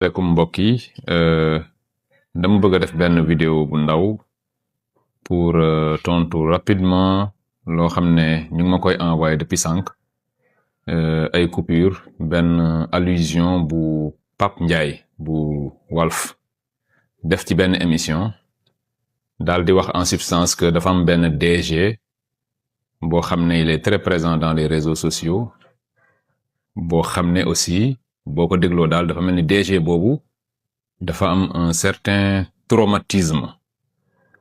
Assalamualaikum mbokk yi dama bëgg def benn vidéo bu ndaw pour tontu rapidement loo xam ne ñu ngi ma koy envoyé depuis sànq ay coupure benn allusion bu Pape Ndiaye bu Walf def ci benn émission daal di wax en substance que dafa am benn DG boo xam ne il est très présent dans les réseaux sociaux boo xam ne aussi boo ko dégloo daal dafa mel ni DG boobu dafa am un certain traumatisme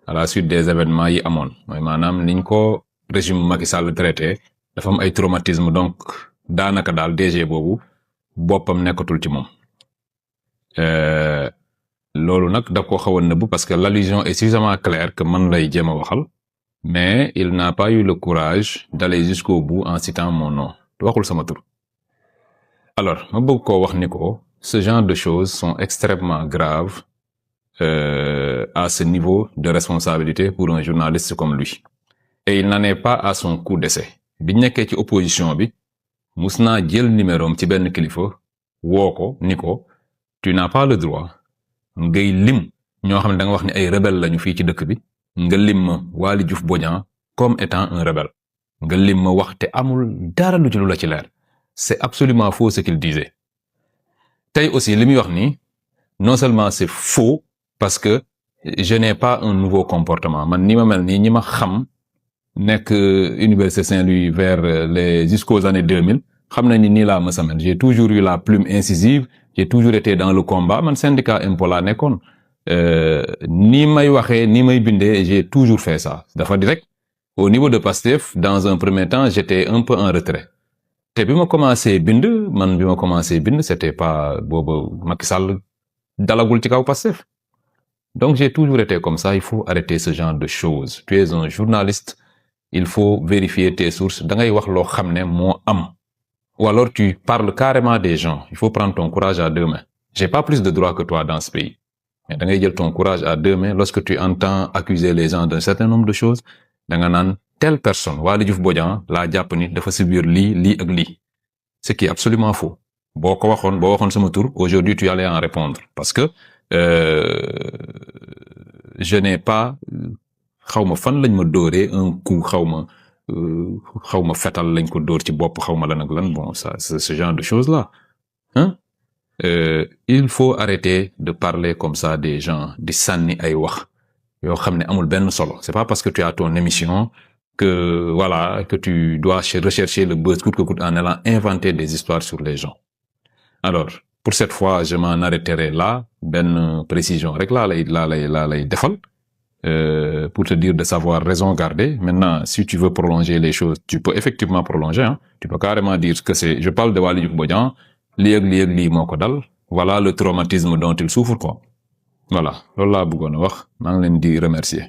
à la suite des événements yi amoon mooy maanaam niñ ko régime Macky Sall traité dafa am ay traumatisme donc daanaka daal DG boobu boppam nekkatul ci moom loolu nag da ko xaw a nëbb parce que l'allusion est suffisamment claire que man lay jéem a waxal mais il n'a pas eu le courage d'aller jusqu'au bout en citant mon nom waxul sama tur. Alors ma bëgg koo wax ni ko ce genre de choses sont extrêmement graves à ce niveau de responsabilité pour un journaliste comme lui et il n'en est pas à son coup d'essai bi nekkee ci opposition bi mus naa jël numérom ci benn kilifa woo ko ni ko tu n'as pas le droit ngay lim ñoo xam ne da nga wax ni ay rebelle lañu fii ci dëkk bi nga lim ma Waly Diouf Bodian comme étant un rebelle nga lim ma wax te amul dara lu ci lu la ci leer. C'est absolument faux ce qu'il disait. Tay aussi li muy wax ni non seulement c'est faux parce que je n'ai pas un nouveau comportement man ni ma mel nii ñi ma xam nekk Université Saint-Louis vers les jusqu'aux années 2000 xam na ni nii laa ma mel j'ai toujours eu la plume incisive j'ai toujours été dans le combat man syndicat impôt laa nekkoon ni may waxee ni may bindee j'ai toujours fait ça dafa direct au niveau de Pastef dans un premier temps j'étais un peu en retrait te bi ma commencé bind c'était pas boobu Macky Sall dalagul ci kaw Pastef donc j'ai toujours été comme ça il faut arrêter ce genre de choses tu es un journaliste il faut vérifier tes sources da ngay wax loo xam ne moo am ou alors tu parles carrément des gens il faut prendre ton courage à deux mains j'ai pas plus de droits que toi dans ce pays mais da ngay jël ton courage à deux mains lorsque tu entends accuser les gens d'un certain nombre de choses da nga naan telle personne Waly Diouf Bodian laa jàpp ni dafa subir lii ak lii ce qui est absolument faux boo waxoon sama tur aujourd'hui tu allais en répondre parce que je n'ai pas xawma fan lañ ma dóoree un coup xawma fetal lañ ko dóor ci bopp xawma lan ak lan bon ça c'est ce genre de choses là hein il faut arrêter de parler comme ça des gens di sànni ay wax yoo xam ne amul benn solo c'est pas parce que tu as ton émission que voilà que tu dois rechercher le buzz coûte que coûte en allant inventer des histoires sur les gens. Alors pour cette fois je m'en arrêterai là benn précision rek laa lay defal pour te dire de savoir raison garder. Maintenant si tu veux prolonger les choses tu peux effectivement prolonger hein. Tu peux carrément dire que c'est je parle de Waly Diouf Bodian lii ak lii moo ko dal voilà le traumatisme dont il souffre quoi voilà loolu laa bëggoon a wax maa ngi leen di remercier.